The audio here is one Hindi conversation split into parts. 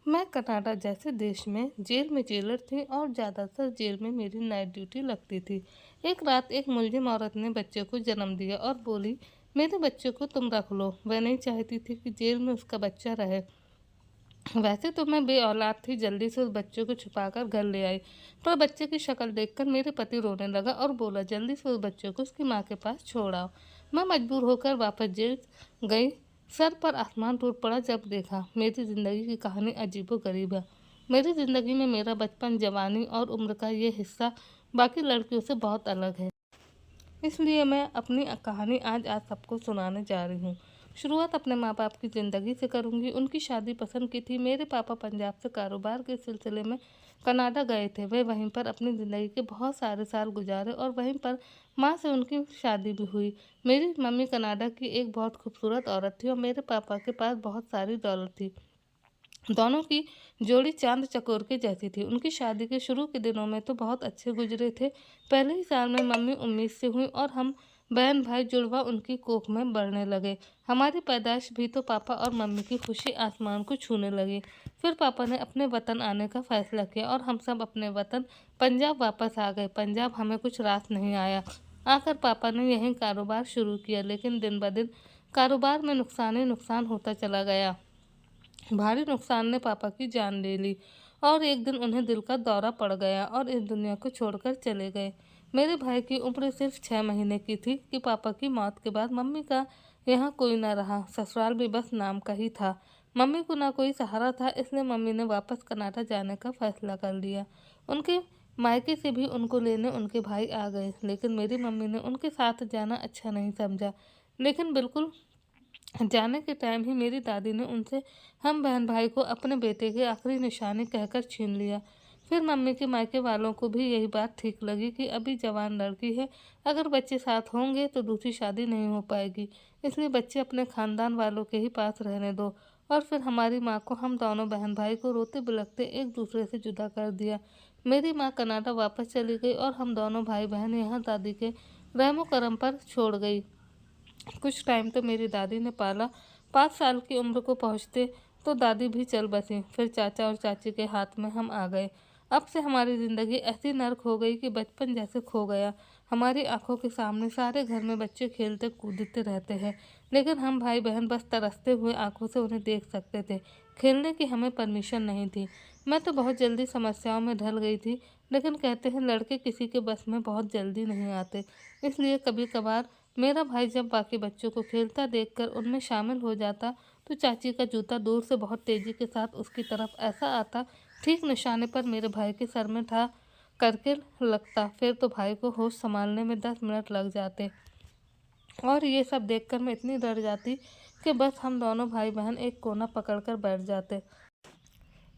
मैं कनाडा जैसे देश में जेल में जेलर थी और ज़्यादातर जेल में मेरी नाइट ड्यूटी लगती थी। एक रात एक मुलजिम औरत ने बच्चे को जन्म दिया और बोली, मेरे बच्चे को तुम रख लो। वह नहीं चाहती थी कि जेल में उसका बच्चा रहे। वैसे तो मैं बे औलाद थी, जल्दी से उस बच्चे को छुपाकर घर ले आई। पर बच्चे की शक्ल देखकर मेरे पति रोने लगा और बोला, जल्दी से उस बच्चे को उसकी माँ के पास छोड़ आओ। मैं मजबूर होकर वापस जेल गई। सर पर आसमान टूट पड़ा जब देखा मेरी ज़िंदगी की कहानी अजीबोगरीब है। मेरी ज़िंदगी में मेरा बचपन, जवानी और उम्र का ये हिस्सा बाकी लड़कियों से बहुत अलग है। इसलिए मैं अपनी कहानी आज सबको सुनाने जा रही हूँ। शुरुआत अपने माँ बाप की ज़िंदगी से करूँगी। उनकी शादी पसंद की थी। मेरे पापा पंजाब से कारोबार के सिलसिले में कनाडा गए थे। वे वहीं पर अपनी ज़िंदगी के बहुत सारे साल गुजारे और वहीं पर माँ से उनकी शादी भी हुई। मेरी मम्मी कनाडा की एक बहुत खूबसूरत औरत थी और मेरे पापा के पास बहुत सारी दौलत थी। दोनों की जोड़ी चांद चकोर के जैसी थी। उनकी शादी के शुरू के दिनों में तो बहुत अच्छे गुजरे थे। पहले ही साल में मम्मी उम्मीद से हुई और हम बहन भाई जुड़वा उनकी कोख में बढ़ने लगे। हमारी पैदाइश भी तो पापा और मम्मी की खुशी आसमान को छूने लगी। फिर पापा ने अपने वतन आने का फैसला किया और हम सब अपने वतन पंजाब वापस आ गए। पंजाब हमें कुछ रास नहीं आया। आकर पापा ने यहीं कारोबार शुरू किया, लेकिन दिन ब दिन कारोबार में नुकसान ही नुकसान होता चला गया। भारी नुकसान ने पापा की जान ले ली और एक दिन उन्हें दिल का दौरा पड़ गया और इस दुनिया को छोड़कर चले गए। मेरे भाई की उम्र सिर्फ 6 महीने की थी कि पापा की मौत के बाद मम्मी का यहाँ कोई ना रहा। ससुराल भी बस नाम का ही था। मम्मी को ना कोई सहारा था, इसलिए मम्मी ने वापस कनाडा जाने का फैसला कर लिया। उनके मायके से भी उनको लेने उनके भाई आ गए, लेकिन मेरी मम्मी ने उनके साथ जाना अच्छा नहीं समझा। लेकिन बिल्कुल जाने के टाइम ही मेरी दादी ने उनसे हम बहन भाई को अपने बेटे की आखिरी निशानी कहकर छीन लिया। फिर मम्मी के मायके वालों को भी यही बात ठीक लगी कि अभी जवान लड़की है, अगर बच्चे साथ होंगे तो दूसरी शादी नहीं हो पाएगी, इसलिए बच्चे अपने खानदान वालों के ही पास रहने दो। और फिर हमारी माँ को हम दोनों बहन भाई को रोते बिलखते एक दूसरे से जुदा कर दिया। मेरी माँ कनाडा वापस चली गई और हम दोनों भाई बहन यहाँ दादी के रहमो करम पर छोड़ गई। कुछ टाइम तो मेरी दादी ने पाला। 5 साल की उम्र को पहुँचते तो दादी भी चल बसी। फिर चाचा और चाची के हाथ में हम आ गए। अब से हमारी ज़िंदगी ऐसी नर्क हो गई कि बचपन जैसे खो गया। हमारी आंखों के सामने सारे घर में बच्चे खेलते कूदते रहते हैं, लेकिन हम भाई बहन बस तरसते हुए आंखों से उन्हें देख सकते थे। खेलने की हमें परमिशन नहीं थी। मैं तो बहुत जल्दी समस्याओं में ढल गई थी, लेकिन कहते हैं लड़के किसी के बस में बहुत जल्दी नहीं आते। इसलिए कभी कभार मेरा भाई जब बाकी बच्चों को खेलता देखकर उनमें शामिल हो जाता तो चाची का जूता दूर से बहुत तेजी के साथ उसकी तरफ ऐसा आता, ठीक निशाने पर मेरे भाई के सर में ठा करके लगता। फिर तो भाई को होश संभालने में 10 मिनट लग जाते और ये सब देखकर मैं इतनी डर जाती कि बस हम दोनों भाई बहन एक कोना पकड़कर बैठ जाते।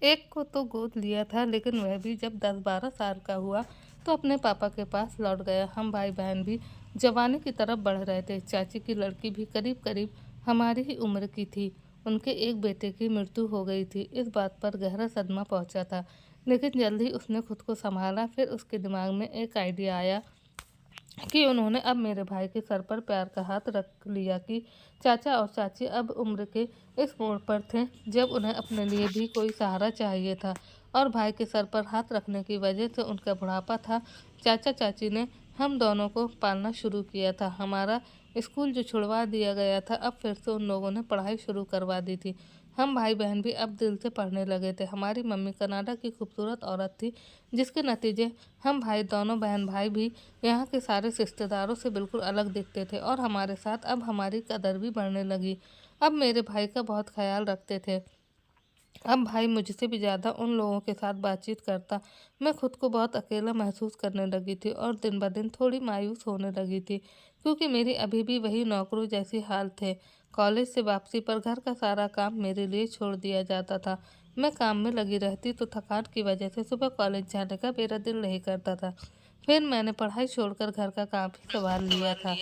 एक को तो गोद लिया था, लेकिन वह भी जब 10-12 साल का हुआ तो अपने पापा के पास लौट गया। हम भाई बहन भी जवानी की तरफ बढ़ रहे थे। चाची की लड़की भी करीब करीब हमारी ही उम्र की थी। उनके एक बेटे की मृत्यु हो गई थी। इस बात पर गहरा सदमा पहुंचा था, लेकिन जल्द ही उसने खुद को संभाला। फिर उसके दिमाग में एक आइडिया आया कि उन्होंने अब मेरे भाई के सर पर प्यार का हाथ रख लिया कि चाचा और चाची अब उम्र के इस मोड़ पर थे जब उन्हें अपने लिए भी कोई सहारा चाहिए था और भाई के सर पर हाथ रखने की वजह से उनका बुढ़ापा था। चाचा चाची ने हम दोनों को पालना शुरू किया था। हमारा स्कूल जो छुड़वा दिया गया था, अब फिर से उन लोगों ने पढ़ाई शुरू करवा दी थी। हम भाई बहन भी अब दिल से पढ़ने लगे थे। हमारी मम्मी कनाडा की खूबसूरत औरत थी, जिसके नतीजे हम भाई दोनों बहन भाई भी यहाँ के सारे रिश्तेदारों से बिल्कुल अलग दिखते थे और हमारे साथ अब हमारी कदर भी बढ़ने लगी। अब मेरे भाई का बहुत ख्याल रखते थे। अब भाई मुझसे भी ज़्यादा उन लोगों के साथ बातचीत करता। मैं खुद को बहुत अकेला महसूस करने लगी थी और दिन ब दिन थोड़ी मायूस होने लगी थी, क्योंकि मेरी अभी भी वही नौकरों जैसी हाल थे। कॉलेज से वापसी पर घर का सारा काम मेरे लिए छोड़ दिया जाता था। मैं काम में लगी रहती तो थकान की वजह से सुबह कॉलेज जाने का मेरा दिल नहीं करता था। फिर मैंने पढ़ाई छोड़कर घर का काम ही संभाल लिया था,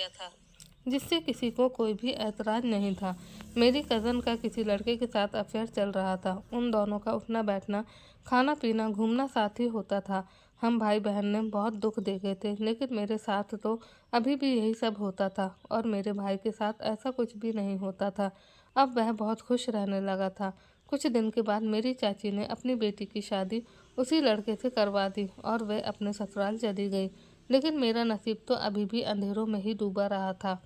जिससे किसी को कोई भी ऐतराज़ नहीं था। मेरी कज़न का किसी लड़के के साथ अफेयर चल रहा था। उन दोनों का उठना बैठना, खाना पीना, घूमना साथ ही होता था। हम भाई बहन ने बहुत दुख देखे थे, लेकिन मेरे साथ तो अभी भी यही सब होता था और मेरे भाई के साथ ऐसा कुछ भी नहीं होता था। अब वह बहुत खुश रहने लगा था। कुछ दिन के बाद मेरी चाची ने अपनी बेटी की शादी उसी लड़के से करवा दी और वह अपने ससुराल चली गई। लेकिन मेरा नसीब तो अभी भी अंधेरों में ही डूबा रहा था।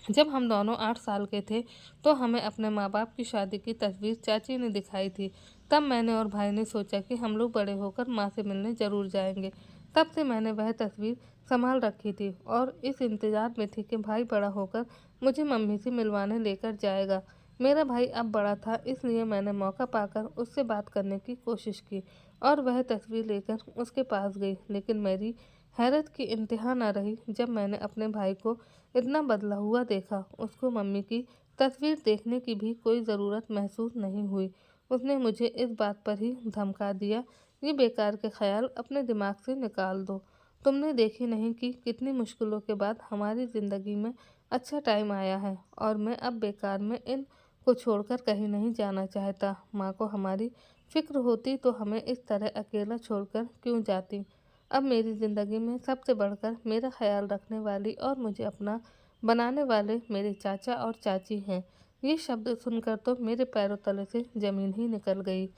जब हम दोनों 8 साल के थे तो हमें अपने माँ बाप की शादी की तस्वीर चाची ने दिखाई थी। तब मैंने और भाई ने सोचा कि हम लोग बड़े होकर माँ से मिलने ज़रूर जाएंगे। तब से मैंने वह तस्वीर संभाल रखी थी और इस इंतज़ार में थी कि भाई बड़ा होकर मुझे मम्मी से मिलवाने लेकर जाएगा। मेरा भाई अब बड़ा था, इसलिए मैंने मौका पाकर उससे बात करने की कोशिश की और वह तस्वीर लेकर उसके पास गई। लेकिन मेरी हैरत की इंतहा न रही जब मैंने अपने भाई को इतना बदला हुआ देखा। उसको मम्मी की तस्वीर देखने की भी कोई ज़रूरत महसूस नहीं हुई। उसने मुझे इस बात पर ही धमका दिया, ये बेकार के ख्याल अपने दिमाग से निकाल दो। तुमने देखी नहीं कि कितनी मुश्किलों के बाद हमारी ज़िंदगी में अच्छा टाइम आया है और मैं अब बेकार में इन को छोड़कर कहीं नहीं जाना चाहता। माँ को हमारी फिक्र होती तो हमें इस तरह अकेला छोड़कर क्यों जाती। अब मेरी ज़िंदगी में सबसे बढ़कर मेरा ख्याल रखने वाली और मुझे अपना बनाने वाले मेरे चाचा और चाची हैं। ये शब्द सुनकर तो मेरे पैरों तले से ज़मीन ही निकल गई।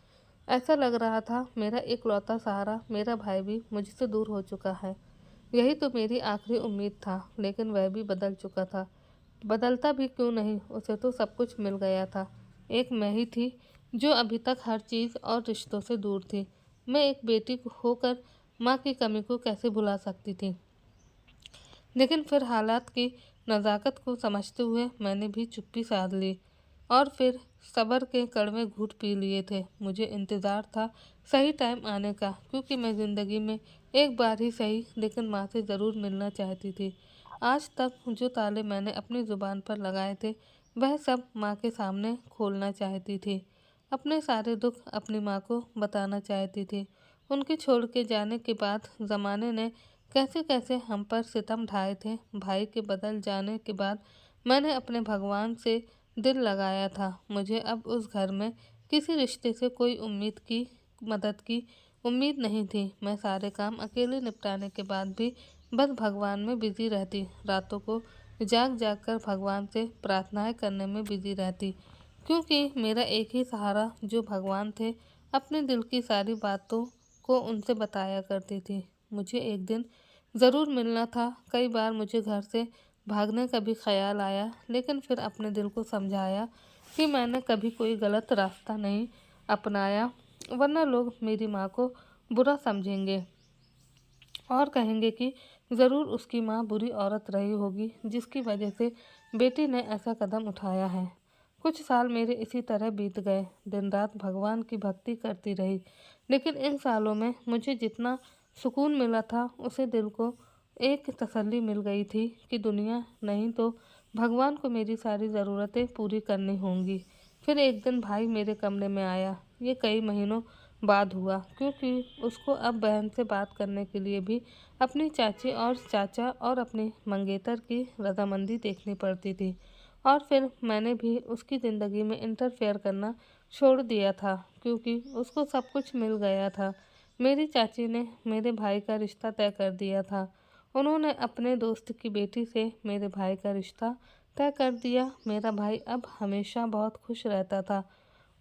ऐसा लग रहा था मेरा इकलौता सहारा मेरा भाई भी मुझसे दूर हो चुका है। यही तो मेरी आखिरी उम्मीद था, लेकिन वह भी बदल चुका था। बदलता भी क्यों नहीं, उसे तो सब कुछ मिल गया था। एक मैं ही थी जो अभी तक हर चीज़ और रिश्तों से दूर थी। मैं एक बेटी होकर माँ की कमी को कैसे भुला सकती थी। लेकिन फिर हालात की नज़ाकत को समझते हुए मैंने भी चुप्पी साध ली और फिर सब्र के कड़वे घूंट पी लिए थे। मुझे इंतज़ार था सही टाइम आने का, क्योंकि मैं ज़िंदगी में एक बार ही सही लेकिन माँ से ज़रूर मिलना चाहती थी। आज तक जो ताले मैंने अपनी ज़ुबान पर लगाए थे वह सब माँ के सामने खोलना चाहती थी। अपने सारे दुख अपनी माँ को बताना चाहती थी। उनके छोड़ के जाने के बाद ज़माने ने कैसे कैसे हम पर सितम ढाए थे। भाई के बदल जाने के बाद मैंने अपने भगवान से दिल लगाया था। मुझे अब उस घर में किसी रिश्ते से कोई मदद की उम्मीद नहीं थी। मैं सारे काम अकेले निपटाने के बाद भी बस भगवान में बिजी रहती। रातों को जाग जाग कर भगवान से प्रार्थनाएं करने में बिजी रहती, क्योंकि मेरा एक ही सहारा जो भगवान थे। अपने दिल की सारी बातों को उनसे बताया करती थी। मुझे एक दिन ज़रूर मिलना था। कई बार मुझे घर से भागने का भी ख्याल आया, लेकिन फिर अपने दिल को समझाया कि मैंने कभी कोई गलत रास्ता नहीं अपनाया, वरना लोग मेरी माँ को बुरा समझेंगे और कहेंगे कि ज़रूर उसकी माँ बुरी औरत रही होगी जिसकी वजह से बेटी ने ऐसा कदम उठाया है। कुछ साल मेरे इसी तरह बीत गए। दिन रात भगवान की भक्ति करती रही, लेकिन इन सालों में मुझे जितना सुकून मिला था उसे दिल को एक तसल्ली मिल गई थी कि दुनिया नहीं तो भगवान को मेरी सारी ज़रूरतें पूरी करनी होंगी। फिर एक दिन भाई मेरे कमरे में आया। ये कई महीनों बाद हुआ, क्योंकि उसको अब बहन से बात करने के लिए भी अपनी चाची और चाचा और अपने मंगेतर की रजामंदी देखनी पड़ती थी। और फिर मैंने भी उसकी ज़िंदगी में इंटरफेयर करना छोड़ दिया था, क्योंकि उसको सब कुछ मिल गया था। मेरी चाची ने मेरे भाई का रिश्ता तय कर दिया था। उन्होंने अपने दोस्त की बेटी से मेरे भाई का रिश्ता तय कर दिया। मेरा भाई अब हमेशा बहुत खुश रहता था,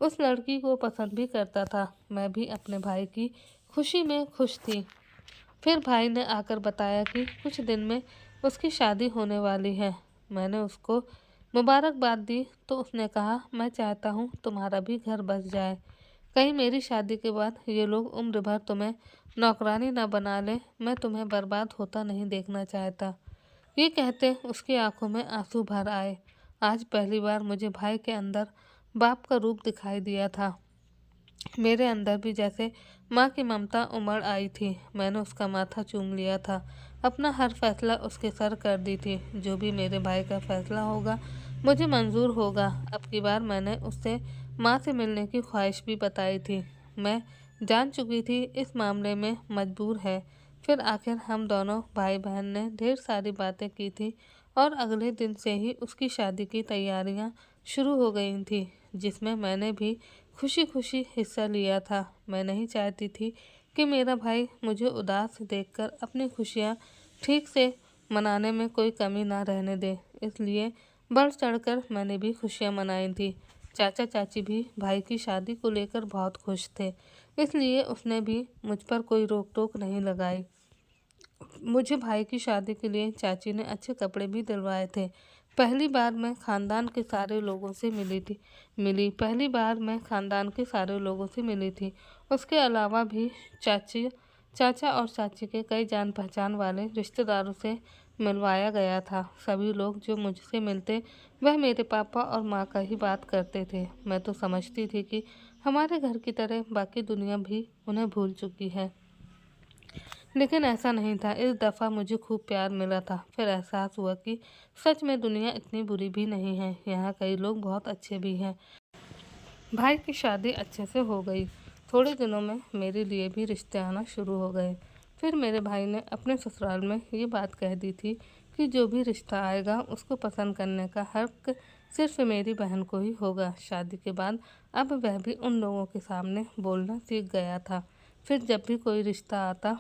उस लड़की को पसंद भी करता था। मैं भी अपने भाई की खुशी में खुश थी। फिर भाई ने आकर बताया कि कुछ दिन में उसकी शादी होने वाली है। मैंने उसको मुबारकबाद दी तो उसने कहा, मैं चाहता हूँ तुम्हारा भी घर बस जाए। कहीं मेरी शादी के बाद ये लोग उम्र भर तुम्हें नौकरानी न बना लें। मैं तुम्हें बर्बाद होता नहीं देखना चाहता। ये कहते उसकी आंखों में आंसू भर आए। आज पहली बार मुझे भाई के अंदर बाप का रूप दिखाई दिया था। मेरे अंदर भी जैसे माँ की ममता उमड़ आई थी। मैंने उसका माथा चूम लिया था, अपना हर फैसला उसके सर कर दी थी। जो भी मेरे भाई का फैसला होगा मुझे मंजूर होगा। अब की बार मैंने उससे माँ से मिलने की ख्वाहिश भी बताई थी। मैं जान चुकी थी इस मामले में मजबूर है। फिर आखिर हम दोनों भाई बहन ने ढेर सारी बातें की थी और अगले दिन से ही उसकी शादी की तैयारियां शुरू हो गई थी, जिसमें मैंने भी खुशी खुशी हिस्सा लिया था। मैं नहीं चाहती थी कि मेरा भाई मुझे उदास देखकर अपनी खुशियाँ ठीक से मनाने में कोई कमी ना रहने दे, इसलिए बढ़ चढ़कर मैंने भी खुशियाँ मनाई थी। चाचा चाची भी भाई की शादी को लेकर बहुत खुश थे, इसलिए उसने भी मुझ पर कोई रोक टोक नहीं लगाई। मुझे भाई की शादी के लिए चाची ने अच्छे कपड़े भी दिलवाए थे। पहली बार मैं खानदान के सारे लोगों से पहली बार मैं खानदान के सारे लोगों से मिली थी। उसके अलावा भी चाची चाचा और चाची के कई जान पहचान वाले रिश्तेदारों से मिलवाया गया था। सभी लोग जो मुझसे मिलते वह मेरे पापा और माँ का ही बात करते थे। मैं तो समझती थी कि हमारे घर की तरह बाकी दुनिया भी उन्हें भूल चुकी है, लेकिन ऐसा नहीं था। इस दफ़ा मुझे खूब प्यार मिला था। फिर एहसास हुआ कि सच में दुनिया इतनी बुरी भी नहीं है, यहाँ कई लोग बहुत अच्छे भी हैं। भाई की शादी अच्छे से हो गई। थोड़े दिनों में मेरे लिए भी रिश्ते आना शुरू हो गए। फिर मेरे भाई ने अपने ससुराल में ये बात कह दी थी कि जो भी रिश्ता आएगा उसको पसंद करने का हक सिर्फ मेरी बहन को ही होगा। शादी के बाद अब वह भी उन लोगों के सामने बोलना सीख गया था। फिर जब भी कोई रिश्ता आता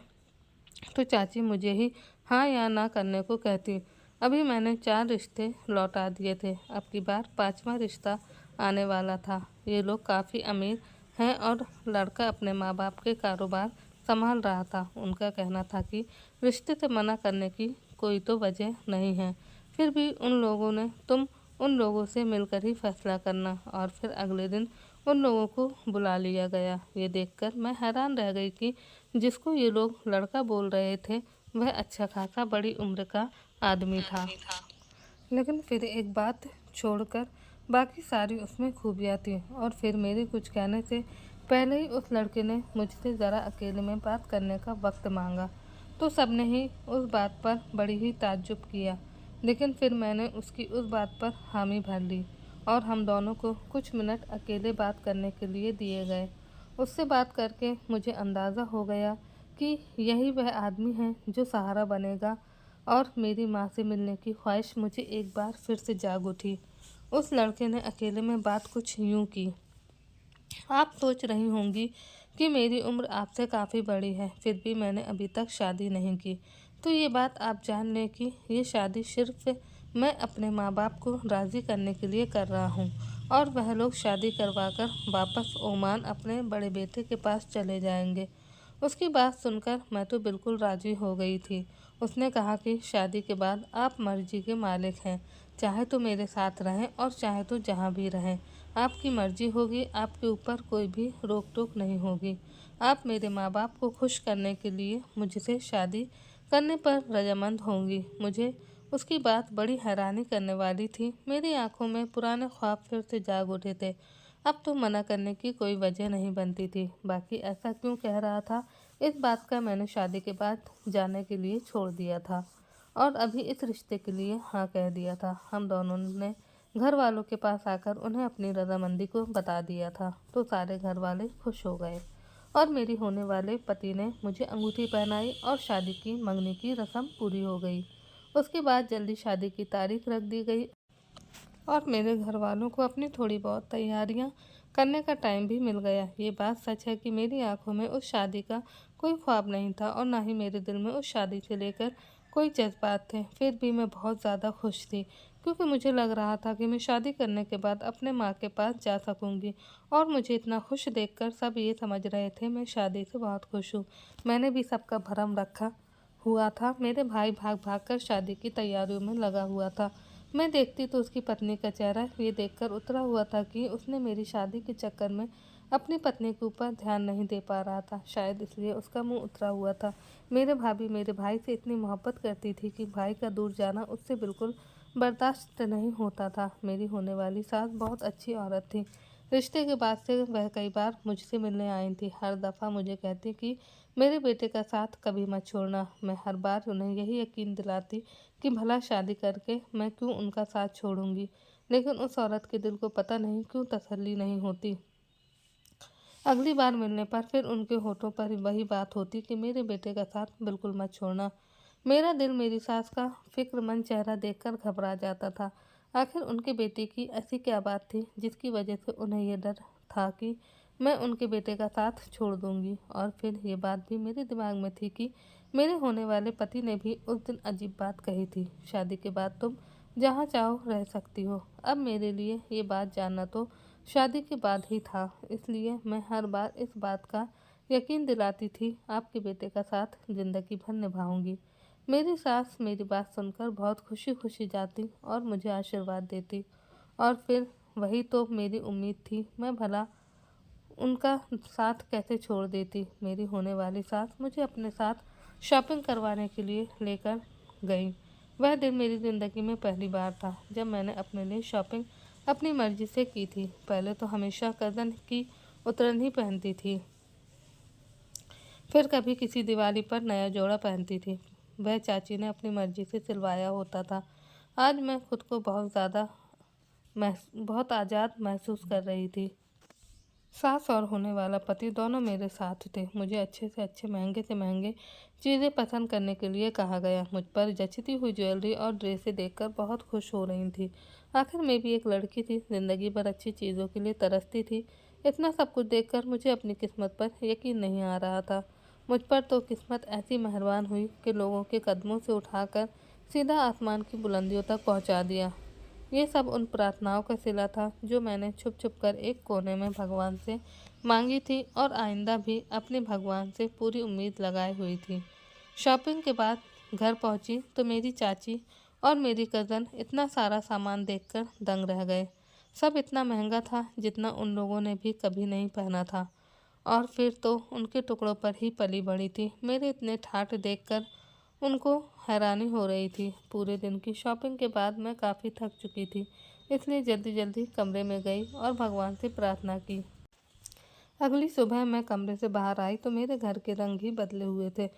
तो चाची मुझे ही हाँ या ना करने को कहती। अभी मैंने 4 रिश्ते लौटा दिए थे, अब की बार 5वां रिश्ता आने वाला था। ये लोग काफ़ी अमीर हैं और लड़का अपने माँ बाप के कारोबार संभाल रहा था। उनका कहना था कि रिश्ते से मना करने की कोई तो वजह नहीं है। फिर भी तुम उन लोगों से मिलकर ही फैसला करना। और फिर अगले दिन उन लोगों को बुला लिया गया। ये देखकर मैं हैरान रह गई कि जिसको ये लोग लड़का बोल रहे थे वह अच्छा खासा बड़ी उम्र का आदमी था, लेकिन फिर एक बात छोड़कर बाकी सारी उसमें खूबियाँ थी। और फिर मेरे कुछ कहने से पहले ही उस लड़के ने मुझसे ज़रा अकेले में बात करने का वक्त मांगा, तो सबने ही उस बात पर बड़ी ही ताज्जुब किया। लेकिन फिर मैंने उसकी उस बात पर हामी भर ली और हम दोनों को कुछ मिनट अकेले बात करने के लिए दिए गए। उससे बात करके मुझे अंदाज़ा हो गया कि यही वह आदमी है जो सहारा बनेगा। और मेरी माँ से मिलने की ख्वाहिश मुझे एक बार फिर से जाग उठी। उस लड़के ने अकेले में बात कुछ यूँ की, आप सोच रही होंगी कि मेरी उम्र आपसे काफ़ी बड़ी है, फिर भी मैंने अभी तक शादी नहीं की। तो ये बात आप जान लें कि ये शादी सिर्फ मैं अपने माँ बाप को राज़ी करने के लिए कर रहा हूँ, और वह लोग शादी करवाकर वापस ओमान अपने बड़े बेटे के पास चले जाएंगे। उसकी बात सुनकर मैं तो बिल्कुल राज़ी हो गई थी। उसने कहा कि शादी के बाद आप मर्जी के मालिक हैं, चाहे तो मेरे साथ रहें और चाहे तो जहाँ भी रहें। आपकी मर्जी होगी, आपके ऊपर कोई भी रोक टोक नहीं होगी। आप मेरे माँ बाप को खुश करने के लिए मुझसे शादी करने पर रजामंद होंगी। मुझे उसकी बात बड़ी हैरानी करने वाली थी। मेरी आंखों में पुराने ख्वाब फिर से जाग उठे थे। अब तो मना करने की कोई वजह नहीं बनती थी। बाकी ऐसा क्यों कह रहा था, इस बात का मैंने शादी के बाद जानने के लिए छोड़ दिया था और अभी इस रिश्ते के लिए हाँ कह दिया था। हम दोनों ने घर वालों के पास आकर उन्हें अपनी रजामंदी को बता दिया था, तो सारे घर वाले खुश हो गए और मेरी होने वाले पति ने मुझे अंगूठी पहनाई और शादी की मंगनी की रस्म पूरी हो गई। उसके बाद जल्दी शादी की तारीख रख दी गई और मेरे घर वालों को अपनी थोड़ी बहुत तैयारियां करने का टाइम भी मिल गया। ये बात सच है कि मेरी आंखों में उस शादी का कोई ख्वाब नहीं था और ना ही मेरे दिल में उस शादी से लेकर कोई जज्बात थे। फिर भी मैं बहुत ज़्यादा खुश थी, क्योंकि मुझे लग रहा था कि मैं शादी करने के बाद अपने माँ के पास जा सकूंगी। और मुझे इतना खुश देखकर सब ये समझ रहे थे मैं शादी से बहुत खुश हूँ। मैंने भी सबका भरम रखा हुआ था। मेरे भाई भाग भाग कर शादी की तैयारियों में लगा हुआ था। मैं देखती तो उसकी पत्नी का चेहरा ये देखकर उतरा हुआ था कि उसने मेरी शादी के चक्कर में अपनी पत्नी के ऊपर ध्यान नहीं दे पा रहा था। शायद इसलिए उसका मुंह उतरा हुआ था। मेरे भाभी मेरे भाई से इतनी मोहब्बत करती थी कि भाई का दूर जाना उससे बिल्कुल बर्दाश्त नहीं होता था। मेरी होने वाली सास बहुत अच्छी औरत थी। रिश्ते के बाद से वह कई बार मुझसे मिलने आई थी। हर दफ़ा मुझे कहती कि मेरे बेटे का साथ कभी मत छोड़ना। मैं हर बार उन्हें यही यकीन दिलाती कि भला शादी करके मैं क्यों उनका साथ छोड़ूंगी, लेकिन उस औरत के दिल को पता नहीं क्यों तसल्ली नहीं होती। अगली बार मिलने पर फिर उनके होठों पर वही बात होती कि मेरे बेटे का साथ बिल्कुल मत छोड़ना। मेरा दिल मेरी सास का फिक्रमंद चेहरा देखकर घबरा जाता था। आखिर उनके बेटे की ऐसी क्या बात थी जिसकी वजह से उन्हें यह डर था कि मैं उनके बेटे का साथ छोड़ दूंगी। और फिर ये बात भी मेरे दिमाग में थी कि मेरे होने वाले पति ने भी उस दिन अजीब बात कही थी, शादी के बाद तुम जहाँ चाहो रह सकती हो। अब मेरे लिए ये बात जानना तो शादी के बाद ही था, इसलिए मैं हर बार इस बात का यकीन दिलाती थी, आपके बेटे का साथ जिंदगी भर निभाऊंगी। मेरी सास मेरी बात सुनकर बहुत खुशी खुशी जाती और मुझे आशीर्वाद देती, और फिर वही तो मेरी उम्मीद थी, मैं भला उनका साथ कैसे छोड़ देती। मेरी होने वाली सास मुझे अपने साथ शॉपिंग करवाने के लिए लेकर गई। वह दिन मेरी ज़िंदगी में पहली बार था जब मैंने अपने लिए शॉपिंग अपनी मर्जी से की थी। पहले तो हमेशा कज़न की उतरन ही पहनती थी, फिर कभी किसी दिवाली पर नया जोड़ा पहनती थी। वह चाची ने अपनी मर्जी से सिलवाया होता था। आज मैं खुद को बहुत आज़ाद महसूस कर रही थी। सास और होने वाला पति दोनों मेरे साथ थे। मुझे अच्छे से अच्छे, महंगे से महंगे चीज़ें पसंद करने के लिए कहा गया। मुझ पर जचती हुई ज्वेलरी और ड्रेसें देखकर बहुत खुश हो रही थी। आखिर मैं भी एक लड़की थी, जिंदगी भर अच्छी चीज़ों के लिए तरसती थी। इतना सब कुछ देखकर मुझे अपनी किस्मत पर यकीन नहीं आ रहा था। मुझ पर तो किस्मत ऐसी मेहरबान हुई कि लोगों के कदमों से उठाकर सीधा आसमान की बुलंदियों तक पहुंचा दिया। ये सब उन प्रार्थनाओं का सिला था जो मैंने छुप छुप कर एक कोने में भगवान से मांगी थी, और आइंदा भी अपने भगवान से पूरी उम्मीद लगाई हुई थी। शॉपिंग के बाद घर पहुंची तो मेरी चाची और मेरी कज़न इतना सारा सामान देखकर दंग रह गए। सब इतना महंगा था जितना उन लोगों ने भी कभी नहीं पहना था, और फिर तो उनके टुकड़ों पर ही पली बड़ी थी। मेरे इतने ठाठ देखकर उनको हैरानी हो रही थी। पूरे दिन की शॉपिंग के बाद मैं काफ़ी थक चुकी थी, इसलिए जल्दी जल्दी कमरे में गई और भगवान से प्रार्थना की। अगली सुबह मैं कमरे से बाहर आई तो मेरे घर के रंग ही बदले हुए थे।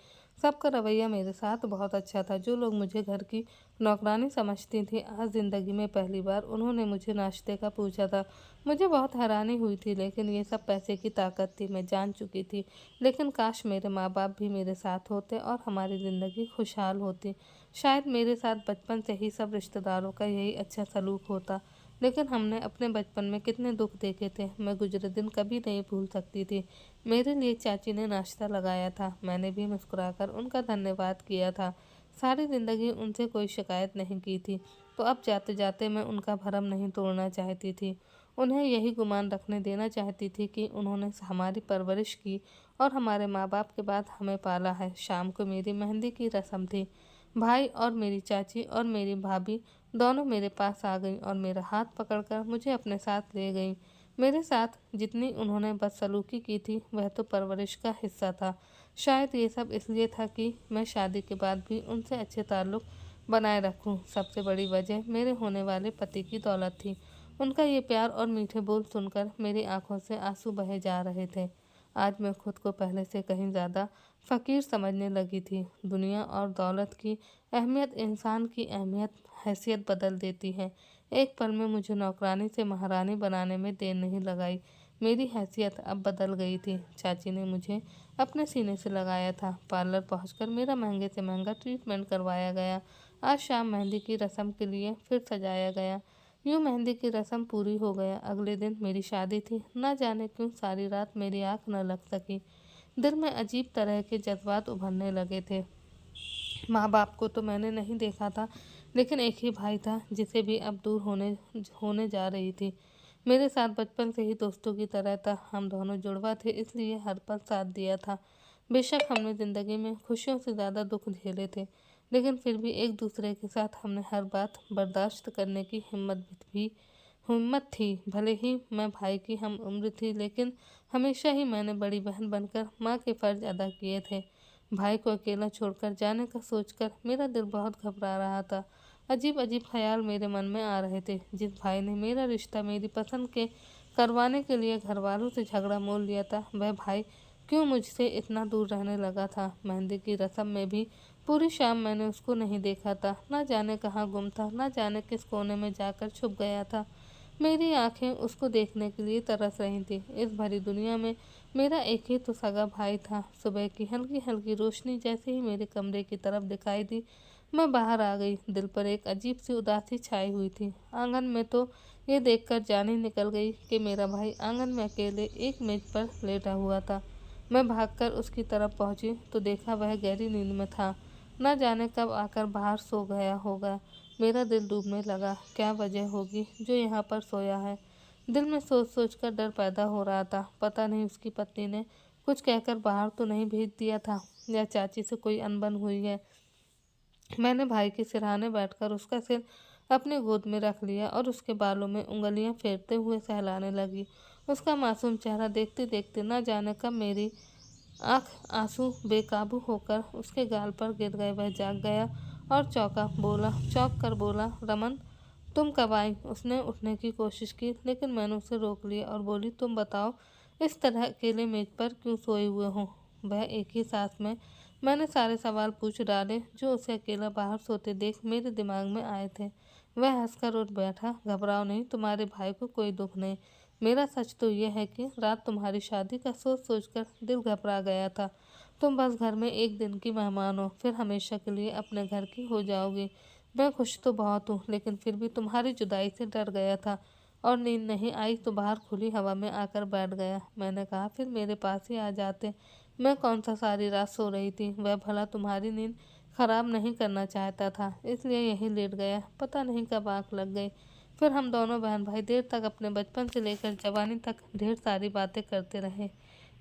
सबका रवैया मेरे साथ बहुत अच्छा था। जो लोग मुझे घर की नौकरानी समझती थी, आज ज़िंदगी में पहली बार उन्होंने मुझे नाश्ते का पूछा था। मुझे बहुत हैरानी हुई थी, लेकिन ये सब पैसे की ताकत थी, मैं जान चुकी थी। लेकिन काश मेरे माँ बाप भी मेरे साथ होते और हमारी ज़िंदगी खुशहाल होती। शायद मेरे साथ बचपन से ही सब रिश्तेदारों का यही अच्छा सलूक होता। लेकिन हमने अपने बचपन में कितने दुख देखे थे, मैं गुजरे दिन कभी नहीं भूल सकती थी। मेरे लिए चाची ने नाश्ता लगाया था, मैंने भी मुस्कुराकर उनका धन्यवाद किया था। सारी ज़िंदगी उनसे कोई शिकायत नहीं की थी, तो अब जाते जाते मैं उनका भरम नहीं तोड़ना चाहती थी। उन्हें यही गुमान रखने देना चाहती थी कि उन्होंने हमारी परवरिश की और हमारे माँ बाप के बाद हमें पाला है। शाम को मेरी मेहंदी की रस्म थी। भाई और मेरी चाची और मेरी भाभी दोनों मेरे पास आ गईं और मेरा हाथ पकड़कर मुझे अपने साथ ले गईं। मेरे साथ जितनी उन्होंने बदसलूकी की थी वह तो परवरिश का हिस्सा था। शायद ये सब इसलिए था कि मैं शादी के बाद भी उनसे अच्छे ताल्लुक़ बनाए रखूं। सबसे बड़ी वजह मेरे होने वाले पति की दौलत थी। उनका ये प्यार और मीठे बोल सुनकर मेरी आंखों से आंसू बहे जा रहे थे। आज मैं खुद को पहले से कहीं ज़्यादा फ़कीर समझने लगी थी। दुनिया और दौलत की अहमियत इंसान की हैसियत बदल देती है। एक पल में मुझे नौकरानी से महारानी बनाने में देर नहीं लगाई। मेरी हैसियत अब बदल गई थी। चाची ने मुझे अपने सीने से लगाया था। पार्लर पहुंचकर मेरा महंगे से महंगा ट्रीटमेंट करवाया गया। आज शाम मेहंदी की रस्म के लिए फिर सजाया गया। यूँ मेहंदी की रस्म पूरी हो गया। अगले दिन मेरी शादी थी। न जाने क्यों सारी रात मेरी आँख न लग सकी। दिल में अजीब तरह के जज्बात उभरने लगे थे। माँ बाप को तो मैंने नहीं देखा था, लेकिन एक ही भाई था जिसे भी अब दूर होने जा रही थी। मेरे साथ बचपन से ही दोस्तों की तरह था। हम दोनों जुड़वा थे, इसलिए हर पल साथ दिया था। बेशक हमने ज़िंदगी में खुशियों से ज़्यादा दुख झेले थे, लेकिन फिर भी एक दूसरे के साथ हमने हर बात बर्दाश्त करने की हिम्मत थी। भले ही मैं भाई की हम उम्र थी, लेकिन हमेशा ही मैंने बड़ी बहन बनकर माँ के फ़र्ज अदा किए थे। भाई को अकेला छोड़कर जाने का सोचकर मेरा दिल बहुत घबरा रहा था। अजीब अजीब ख्याल मेरे मन में आ रहे थे। जिस भाई ने मेरा रिश्ता मेरी पसंद के करवाने के लिए घर वालों से झगड़ा मोल लिया था, वह भाई क्यों मुझसे इतना दूर रहने लगा था। मेहंदी की रस्म में भी पूरी शाम मैंने उसको नहीं देखा था। न जाने कहाँ गुम था, न जाने किस कोने में जाकर छुप गया था। मेरी आंखें उसको देखने के लिए तरस रही थी। इस भरी दुनिया में मेरा एक ही तो सगा भाई था। सुबह की हल्की हल्की रोशनी जैसे ही मेरे कमरे की तरफ दिखाई दी, मैं बाहर आ गई। दिल पर एक अजीब सी उदासी छाई हुई थी। आंगन में तो ये देखकर जान ही निकल गई कि मेरा भाई आंगन में अकेले एक मेज पर लेटा हुआ था। मैं भागकर उसकी तरफ पहुंची तो देखा वह गहरी नींद में था। न जाने कब आकर बाहर सो गया होगा। मेरा दिल डूबने लगा। क्या वजह होगी जो यहाँ पर सोया है। दिल में सोच सोच कर डर पैदा हो रहा था। पता नहीं उसकी पत्नी ने कुछ कहकर बाहर तो नहीं भेज दिया था, या चाची से कोई अनबन हुई है। मैंने भाई के सिरहाने बैठकर उसका सिर अपने गोद में रख लिया और उसके बालों में उंगलियां फेरते हुए सहलाने लगी। उसका मासूम चेहरा देखते देखते न जाने कब मेरी आँख आंसू बेकाबू होकर उसके गाल पर गिर गए। वह जाग गया और चौंक कर बोला, रमन तुम कब आई? उसने उठने की कोशिश की, लेकिन मैंने उसे रोक लिया और बोली, तुम बताओ, इस तरह अकेले मेज पर क्यों सोए हुए हो? वह एक ही सांस में मैंने सारे सवाल पूछ डाले जो उसे अकेला बाहर सोते देख मेरे दिमाग में आए थे। वह हंसकर उठ बैठा, घबराओ नहीं, तुम्हारे भाई को कोई दुख नहीं। मेरा सच तो यह है कि रात तुम्हारी शादी का सोच सोचकर दिल घबरा गया था। तुम बस घर में एक दिन की मेहमान हो, फिर हमेशा के लिए अपने घर की हो जाओगी। मैं खुश तो बहुत हूँ, लेकिन फिर भी तुम्हारी जुदाई से डर गया था और नींद नहीं आई तो बाहर खुली हवा में आकर बैठ गया। मैंने कहा, फिर मेरे पास ही आ जाते। मैं कौन सा सारी रात सो रही थी? वह भला तुम्हारी नींद खराब नहीं करना चाहता था, इसलिए यहीं लेट गया। पता नहीं कब आँख लग गई। फिर हम दोनों बहन भाई देर तक अपने बचपन से लेकर जवानी तक ढेर सारी बातें करते रहे,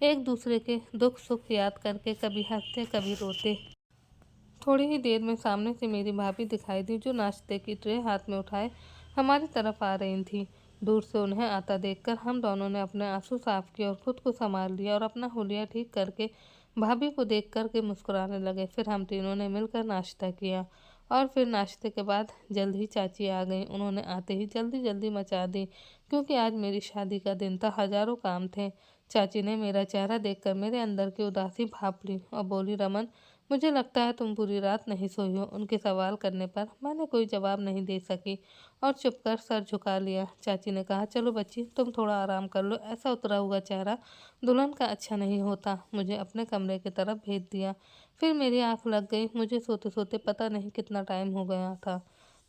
एक दूसरे के दुख सुख याद करके कभी हंसते कभी रोते। थोड़ी ही देर में सामने से मेरी भाभी दिखाई दी, जो नाश्ते की ट्रे हाथ में उठाए हमारी तरफ आ रही थी। दूर से उन्हें आता देखकर हम दोनों ने अपने आंसू साफ किए और खुद को संभाल लिया और अपना हुलिया ठीक करके भाभी को देख कर के मुस्कुराने लगे। फिर हम तीनों ने मिलकर नाश्ता किया और फिर नाश्ते के बाद जल्द ही चाची आ गई। उन्होंने आते ही जल्दी जल्दी मचा दी, क्योंकि आज मेरी शादी का दिन था, हजारों काम थे। चाची ने मेरा चेहरा देखकर मेरे अंदर की उदासी भाप ली और बोली, रमन मुझे लगता है तुम पूरी रात नहीं सोई हो। उनके सवाल करने पर मैंने कोई जवाब नहीं दे सकी और चुपकर सर झुका लिया। चाची ने कहा, चलो बच्ची, तुम थोड़ा आराम कर लो, ऐसा उतरा हुआ चेहरा दुल्हन का अच्छा नहीं होता। मुझे अपने कमरे की तरफ भेज दिया। फिर मेरी आंख लग गई। मुझे सोते सोते पता नहीं कितना टाइम हो गया था।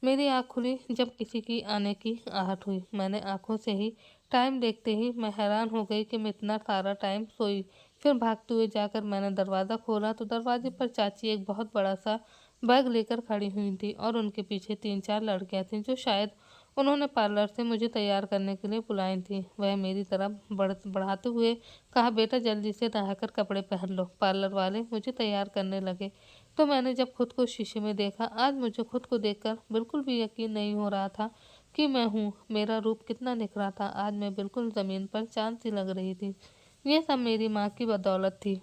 मेरी आंख खुली जब किसी की आने की आहट हुई। मैंने आंखों से ही टाइम देखते ही मैं हैरान हो गई कि मैं इतना सारा टाइम सोई। फिर भागते हुए जाकर मैंने दरवाज़ा खोला तो दरवाजे पर चाची एक बहुत बड़ा सा बैग लेकर खड़ी हुई थी और उनके पीछे 3-4 लड़कियां थीं, जो शायद उन्होंने पार्लर से मुझे तैयार करने के लिए बुलाई थी। वह मेरी तरफ बढ़ाते हुए कहा, बेटा जल्दी से नहाकर कपड़े पहन लो। पार्लर वाले मुझे तैयार करने लगे तो मैंने जब खुद को शीशे में देखा, आज मुझे खुद को देखकर बिल्कुल भी यकीन नहीं हो रहा था कि मैं हूँ। मेरा रूप कितना निखरा था। आज मैं बिल्कुल ज़मीन पर चाँद सी लग रही थी। ये सब मेरी माँ की बदौलत थी,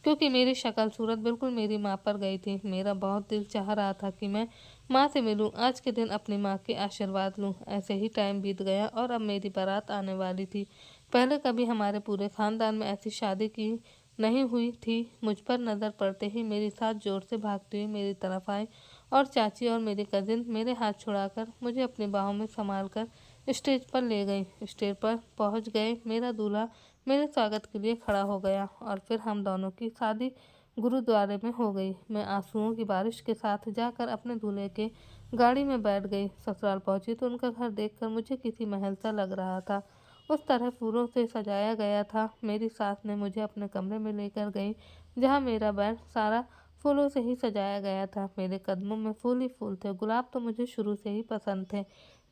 क्योंकि मेरी शक्ल सूरत बिल्कुल मेरी माँ पर गई थी। मेरा बहुत दिल चाह रहा था कि मैं माँ से मिलूं, आज के दिन अपनी माँ के आशीर्वाद लूं। ऐसे ही टाइम बीत गया और अब मेरी बारात आने वाली थी। पहले कभी हमारे पूरे खानदान में ऐसी शादी की नहीं हुई थी। मुझ पर नज़र पड़ते ही मेरी सास जोर से भागती हुई मेरी तरफ आई और चाची और मेरी कजिन मेरे हाथ छुड़ाकर मुझे अपनी बाहों में संभाल कर स्टेज पर ले गई। स्टेज पर पहुंच गए। मेरा दूल्हा मेरे स्वागत के लिए खड़ा हो गया और फिर हम दोनों की शादी गुरुद्वारे में हो गई। मैं आंसुओं की बारिश के साथ जाकर अपने दूल्हे के गाड़ी में बैठ गई। ससुराल पहुंची तो उनका घर देखकर मुझे किसी महल सा लग रहा था। उस तरह फूलों से सजाया गया था। मेरी सास ने मुझे अपने कमरे में लेकर गई, जहाँ मेरा बेड सारा फूलों से ही सजाया गया था। मेरे कदमों में फूल ही फूल थे। गुलाब तो मुझे शुरू से ही पसंद थे,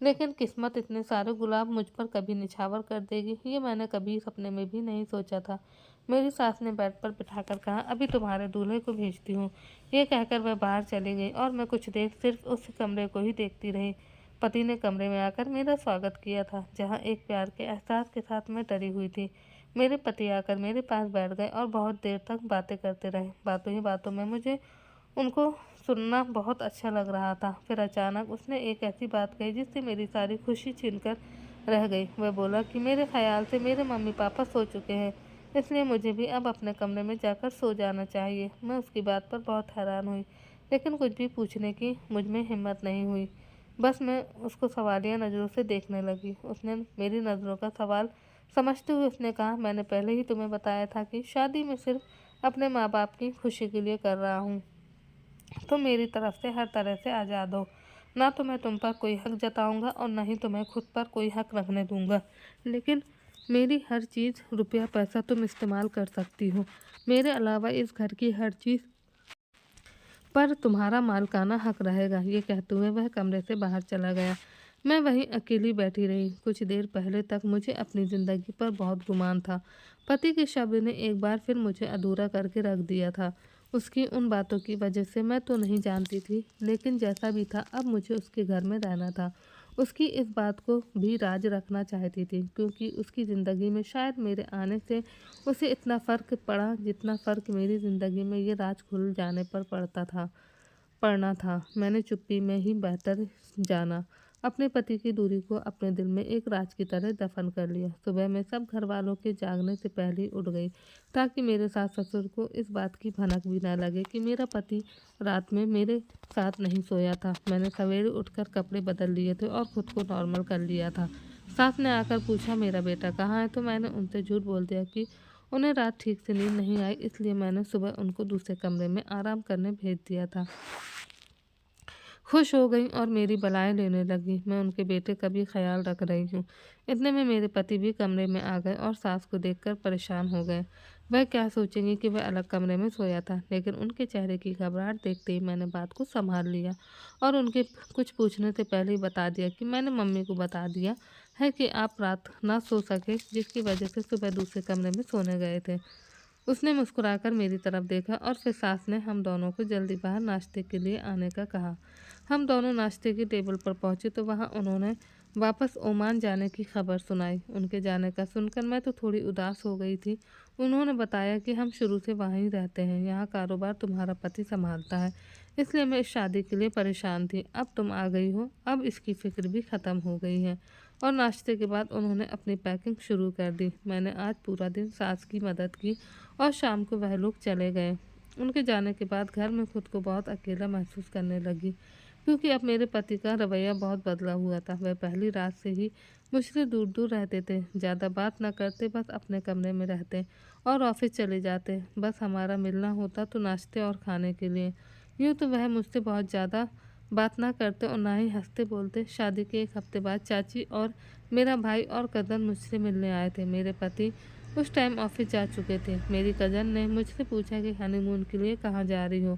लेकिन किस्मत इतने सारे गुलाब मुझ पर कभी निछावर कर देगी, ये मैंने कभी सपने में भी नहीं सोचा था। मेरी सास ने बेड पर बिठाकर कहा, अभी तुम्हारे दूल्हे को भेजती हूँ। ये कहकर वह बाहर चली गई और मैं कुछ देर सिर्फ उस कमरे को ही देखती रही। पति ने कमरे में आकर मेरा स्वागत किया था, जहाँ एक प्यार के एहसास के साथ मैं डरी हुई थी। मेरे पति आकर मेरे पास बैठ गए और बहुत देर तक बातें करते रहे। बातों ही बातों में मुझे उनको सुनना बहुत अच्छा लग रहा था। फिर अचानक उसने एक ऐसी बात कही जिससे मेरी सारी खुशी छीनकर रह गई। वह बोला कि मेरे ख्याल से मेरे मम्मी पापा सो चुके हैं, इसलिए मुझे भी अब अपने कमरे में जाकर सो जाना चाहिए। मैं उसकी बात पर बहुत हैरान हुई, लेकिन कुछ भी पूछने की मुझ में हिम्मत नहीं हुई। बस मैं उसको सवालिया नज़रों से देखने लगी। उसने मेरी नज़रों का सवाल समझते हुए उसने कहा, मैंने पहले ही तुम्हें बताया था कि शादी में सिर्फ अपने माँ बाप की खुशी के लिए कर रहा हूँ। तुम मेरी तरफ से हर तरह से आज़ाद हो। ना तो मैं तुम पर कोई हक जताऊंगा और न ही तुम्हें खुद पर कोई हक रखने दूंगा, लेकिन मेरी हर चीज़, रुपया पैसा तुम इस्तेमाल कर सकती हो। मेरे अलावा इस घर की हर चीज़ पर तुम्हारा मालिकाना हक रहेगा। ये कहते हुए वह कमरे से बाहर चला गया। मैं वहीं अकेली बैठी रही। कुछ देर पहले तक मुझे अपनी ज़िंदगी पर बहुत गुमान था। पति के शब्द ने एक बार फिर मुझे अधूरा करके रख दिया था। उसकी उन बातों की वजह से मैं तो नहीं जानती थी, लेकिन जैसा भी था अब मुझे उसके घर में रहना था। उसकी इस बात को भी राज रखना चाहती थी, क्योंकि उसकी ज़िंदगी में शायद मेरे आने से उसे इतना फ़र्क पड़ा जितना फ़र्क मेरी ज़िंदगी में ये राज खुल जाने पर पड़ना था। मैंने चुप्पी में ही बेहतर जाना। अपने पति की दूरी को अपने दिल में एक राज की तरह दफन कर लिया। सुबह मैं सब घर वालों के जागने से पहले ही उठ गई, ताकि मेरे सास ससुर को इस बात की भनक भी न लगे कि मेरा पति रात में मेरे साथ नहीं सोया था। मैंने सवेरे उठकर कपड़े बदल लिए थे और खुद को नॉर्मल कर लिया था। सास ने आकर पूछा मेरा बेटा कहाँ है, तो मैंने उनसे झूठ बोल दिया कि उन्हें रात ठीक से नींद नहीं आई, इसलिए मैंने सुबह उनको दूसरे कमरे में आराम करने भेज दिया था। खुश हो गई और मेरी बलाएं लेने लगी। मैं उनके बेटे का भी ख्याल रख रही हूँ। इतने में मेरे पति भी कमरे में आ गए और सास को देखकर परेशान हो गए। वह क्या सोचेंगी कि वह अलग कमरे में सोया था, लेकिन उनके चेहरे की घबराहट देखते ही मैंने बात को संभाल लिया और उनके कुछ पूछने से पहले ही बता दिया कि मैंने मम्मी को बता दिया है कि आप रात ना सो सके, जिसकी वजह से सुबह दूसरे कमरे में सोने गए थे। उसने मुस्कुराकर मेरी तरफ देखा और फिर सास ने हम दोनों को जल्दी बाहर नाश्ते के लिए आने का कहा। हम दोनों नाश्ते की टेबल पर पहुंचे तो वहां उन्होंने वापस ओमान जाने की खबर सुनाई। उनके जाने का सुनकर मैं तो थोड़ी उदास हो गई थी। उन्होंने बताया कि हम शुरू से वहीं रहते हैं, यहाँ कारोबार तुम्हारा पति संभालता है, इसलिए मैं इस शादी के लिए परेशान थी। अब तुम आ गई हो, अब इसकी फिक्र भी ख़त्म हो गई है। और नाश्ते के बाद उन्होंने अपनी पैकिंग शुरू कर दी। मैंने आज पूरा दिन सास की मदद की और शाम को वह लोग चले गए। उनके जाने के बाद घर में खुद को बहुत अकेला महसूस करने लगी, क्योंकि अब मेरे पति का रवैया बहुत बदला हुआ था। वह पहली रात से ही मुझसे दूर दूर रहते थे, ज़्यादा बात न करते, बस अपने कमरे में रहते और ऑफिस चले जाते। बस हमारा मिलना होता तो नाश्ते और खाने के लिए। यूँ तो वह मुझसे बहुत ज़्यादा बात ना करते और ना ही हंसते बोलते। शादी के एक हफ्ते बाद चाची और मेरा भाई और कज़न मुझसे मिलने आए थे। मेरे पति उस टाइम ऑफिस जा चुके थे। मेरी कज़न ने मुझसे पूछा कि हनीमून के लिए कहाँ जा रही हो,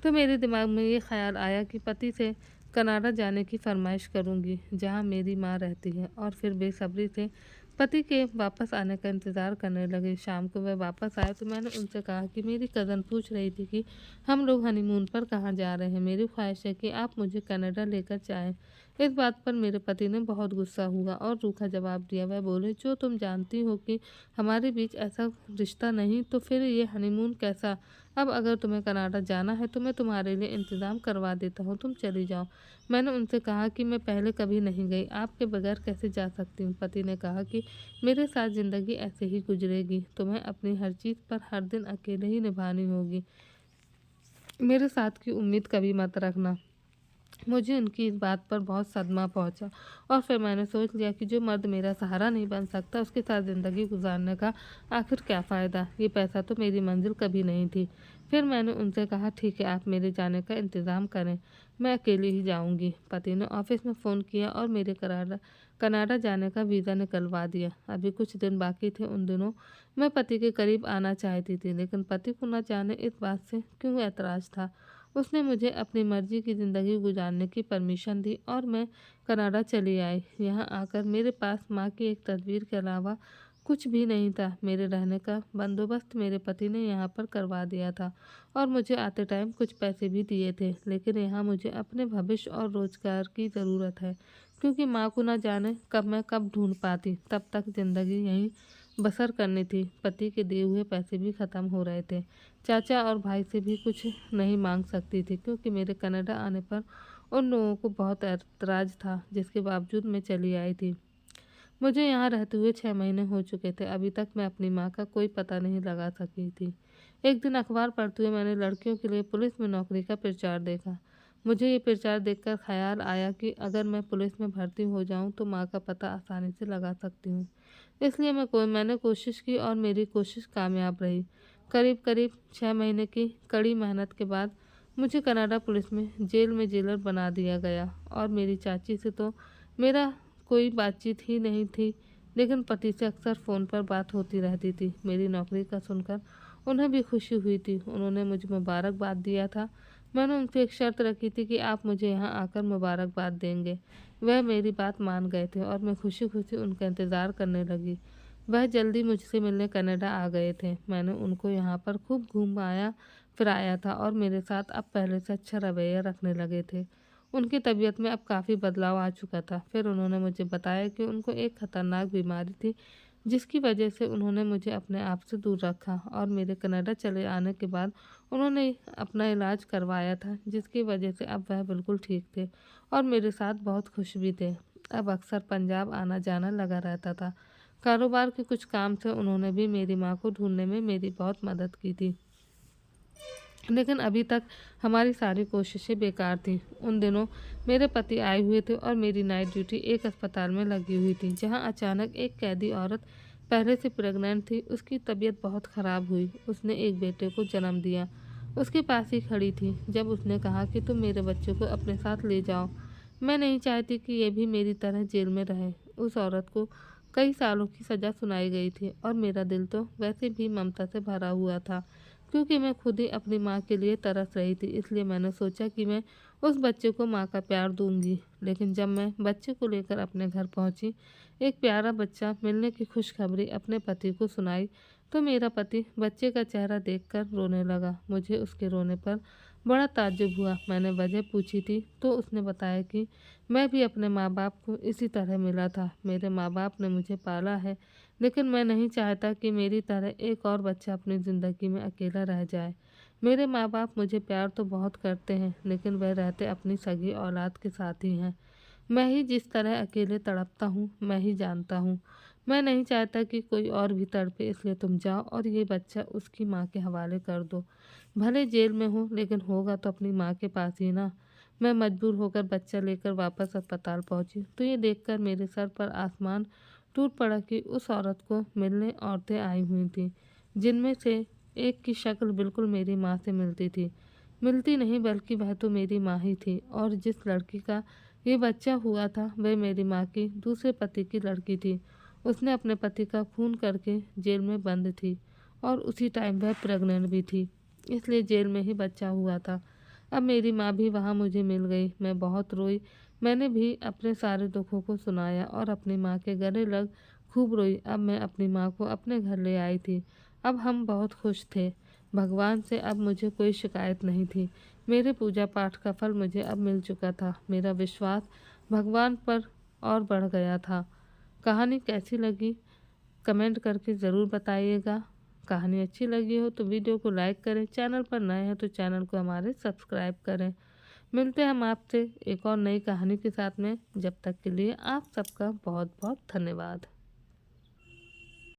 तो मेरे दिमाग में ये ख्याल आया कि पति से कनाडा जाने की फरमाइश करूंगी, जहाँ मेरी माँ रहती है, और फिर बेसब्री से पति के वापस आने का इंतज़ार करने लगे। शाम को वह वापस आए तो मैंने उनसे कहा कि मेरी कज़न पूछ रही थी कि हम लोग हनीमून पर कहाँ जा रहे हैं। मेरी ख्वाहिश है कि आप मुझे कनाडा लेकर जाएं। इस बात पर मेरे पति ने बहुत गुस्सा हुआ और रूखा जवाब दिया। वह बोले, जो तुम जानती हो कि हमारे बीच ऐसा रिश्ता नहीं, तो फिर ये हनीमून कैसा। अब अगर तुम्हें कनाडा जाना है तो मैं तुम्हारे लिए इंतज़ाम करवा देता हूँ, तुम चली जाओ। मैंने उनसे कहा कि मैं पहले कभी नहीं गई, आपके बगैर कैसे जा सकती हूँ। पति ने कहा कि मेरे साथ ज़िंदगी ऐसे ही गुजरेगी, तुम्हें अपनी हर चीज़ पर हर दिन अकेले ही निभानी होगी, मेरे साथ की उम्मीद कभी मत रखना। मुझे उनकी इस बात पर बहुत सदमा पहुंचा और फिर मैंने सोच लिया कि जो मर्द मेरा सहारा नहीं बन सकता, उसके साथ ज़िंदगी गुजारने का आखिर क्या फ़ायदा। ये पैसा तो मेरी मंजिल कभी नहीं थी। फिर मैंने उनसे कहा, ठीक है, आप मेरे जाने का इंतज़ाम करें, मैं अकेली ही जाऊंगी। पति ने ऑफिस में फ़ोन किया और मेरे कनाडा जाने का वीज़ा निकलवा दिया। अभी कुछ दिन बाकी थे। उन दिनों मैं पति के करीब आना चाहती थी, लेकिन पति को न जाने इस बात से क्यों ऐतराज़ था। उसने मुझे अपनी मर्जी की ज़िंदगी गुजारने की परमिशन दी और मैं कनाडा चली आई। यहाँ आकर मेरे पास माँ की एक तस्वीर के अलावा कुछ भी नहीं था। मेरे रहने का बंदोबस्त मेरे पति ने यहाँ पर करवा दिया था और मुझे आते टाइम कुछ पैसे भी दिए थे, लेकिन यहाँ मुझे अपने भविष्य और रोज़गार की ज़रूरत है, क्योंकि माँ को ना जाने कब मैं कब ढूंढ पाती। तब तक ज़िंदगी यहीं बसर करनी थी। पति के दिए हुए पैसे भी ख़त्म हो रहे थे। चाचा और भाई से भी कुछ नहीं मांग सकती थी, क्योंकि मेरे कनाडा आने पर उन लोगों को बहुत ऐतराज़ था, जिसके बावजूद मैं चली आई थी। मुझे यहाँ रहते हुए 6 महीने हो चुके थे। अभी तक मैं अपनी माँ का कोई पता नहीं लगा सकी थी। एक दिन अखबार पढ़ते हुए मैंने लड़कियों के लिए पुलिस में नौकरी का प्रचार देखा। मुझे ये प्रचार देखकर ख्याल आया कि अगर मैं पुलिस में भर्ती हो जाऊँ तो माँ का पता आसानी से लगा सकती हूँ। इसलिए मैंने कोशिश की और मेरी कोशिश कामयाब रही। करीब करीब 6 महीने की कड़ी मेहनत के बाद मुझे कनाडा पुलिस में जेल में जेलर बना दिया गया। और मेरी चाची से तो मेरा कोई बातचीत ही नहीं थी, लेकिन पति से अक्सर फ़ोन पर बात होती रहती थी। मेरी नौकरी का सुनकर उन्हें भी खुशी हुई थी। उन्होंने मुझे मुबारकबाद दिया था। मैंने उनसे एक शर्त रखी थी कि आप मुझे यहाँ आकर मुबारकबाद देंगे। वह मेरी बात मान गए थे और मैं खुशी-खुशी उनका इंतज़ार करने लगी। वह जल्दी मुझसे मिलने कनाडा आ गए थे। मैंने उनको यहाँ पर खूब घुमाया फिराया था और मेरे साथ अब पहले से अच्छा रवैया रखने लगे थे। उनकी तबीयत में अब काफ़ी बदलाव आ चुका था। फिर उन्होंने मुझे बताया कि उनको एक खतरनाक बीमारी थी, जिसकी वजह से उन्होंने मुझे अपने आप से दूर रखा और मेरे कनाडा चले आने के बाद उन्होंने अपना इलाज करवाया था, जिसकी वजह से अब वह बिल्कुल ठीक थे और मेरे साथ बहुत खुश भी थे। अब अक्सर पंजाब आना-जाना लगा रहता था। कारोबार के कुछ काम से उन्होंने भी मेरी माँ को ढूँढने में मेरी बहुत मदद की थी। लेकिन अभी तक हमारी सारी कोशिशें बेकार थीं। उन दिनों मेरे पति आए हुए थे और मेरी नाइट ड्यूटी एक अस्पताल में लगी हुई थी, जहां अचानक एक कैदी औरत पहले से प्रेग्नेंट थी। उसकी तबीयत बहुत ख़राब हुई। उसने एक बेटे को जन्म दिया। उसके पास ही खड़ी थी जब उसने कहा कि तुम मेरे बच्चे को अपने साथ ले जाओ। मैं नहीं चाहती कि ये भी मेरी तरह जेल में रहे। उस औरत को कई सालों की सज़ा सुनाई गई थी और मेरा दिल तो वैसे भी ममता से भरा हुआ था, क्योंकि मैं खुद ही अपनी माँ के लिए तरस रही थी। इसलिए मैंने सोचा कि मैं उस बच्चे को माँ का प्यार दूंगी। लेकिन जब मैं बच्चे को लेकर अपने घर पहुँची, एक प्यारा बच्चा मिलने की खुशखबरी अपने पति को सुनाई, तो मेरा पति बच्चे का चेहरा देखकर रोने लगा। मुझे उसके रोने पर बड़ा ताज्जुब हुआ। मैंने वजह पूछी थी तो उसने बताया कि मैं भी अपने माँ बाप को इसी तरह मिला था। मेरे माँ बाप ने मुझे पाला है, लेकिन मैं नहीं चाहता कि मेरी तरह एक और बच्चा अपनी ज़िंदगी में अकेला रह जाए। मेरे माँ बाप मुझे प्यार तो बहुत करते हैं, लेकिन वह रहते अपनी सगी औलाद के साथ ही हैं। मैं ही जिस तरह अकेले तड़पता हूँ, मैं ही जानता हूँ। मैं नहीं चाहता कि कोई और भी तड़पे, इसलिए तुम जाओ और ये बच्चा उसकी माँ के हवाले कर दो। भले जेल में हो, लेकिन होगा तो अपनी माँ के पास ही ना। मैं मजबूर होकर बच्चा लेकर वापस अस्पताल पहुंची, तो ये देखकर मेरे सर पर आसमान टूट पड़ा कि उस औरत को मिलने औरतें आई हुई थीं, जिनमें से एक की शक्ल बिल्कुल मेरी माँ से मिलती थी। मिलती नहीं, बल्कि वह तो मेरी माँ ही थी। और जिस लड़की का ये बच्चा हुआ था, वह मेरी माँ की दूसरे पति की लड़की थी। उसने अपने पति का खून करके जेल में बंद थी और उसी टाइम वह प्रेग्नेंट भी थी, इसलिए जेल में ही बच्चा हुआ था। अब मेरी माँ भी वहाँ मुझे मिल गई। मैं बहुत रोई। मैंने भी अपने सारे दुखों को सुनाया और अपनी माँ के गले लग खूब रोई। अब मैं अपनी माँ को अपने घर ले आई थी। अब हम बहुत खुश थे। भगवान से अब मुझे कोई शिकायत नहीं थी। मेरे पूजा पाठ का फल मुझे अब मिल चुका था। मेरा विश्वास भगवान पर और बढ़ गया था। कहानी कैसी लगी कमेंट करके ज़रूर बताइएगा। कहानी अच्छी लगी हो तो वीडियो को लाइक करें, चैनल पर नए हैं तो चैनल को हमारे सब्सक्राइब करें। मिलते हैं हम आपसे एक और नई कहानी के साथ में। जब तक के लिए आप सबका बहुत बहुत धन्यवाद।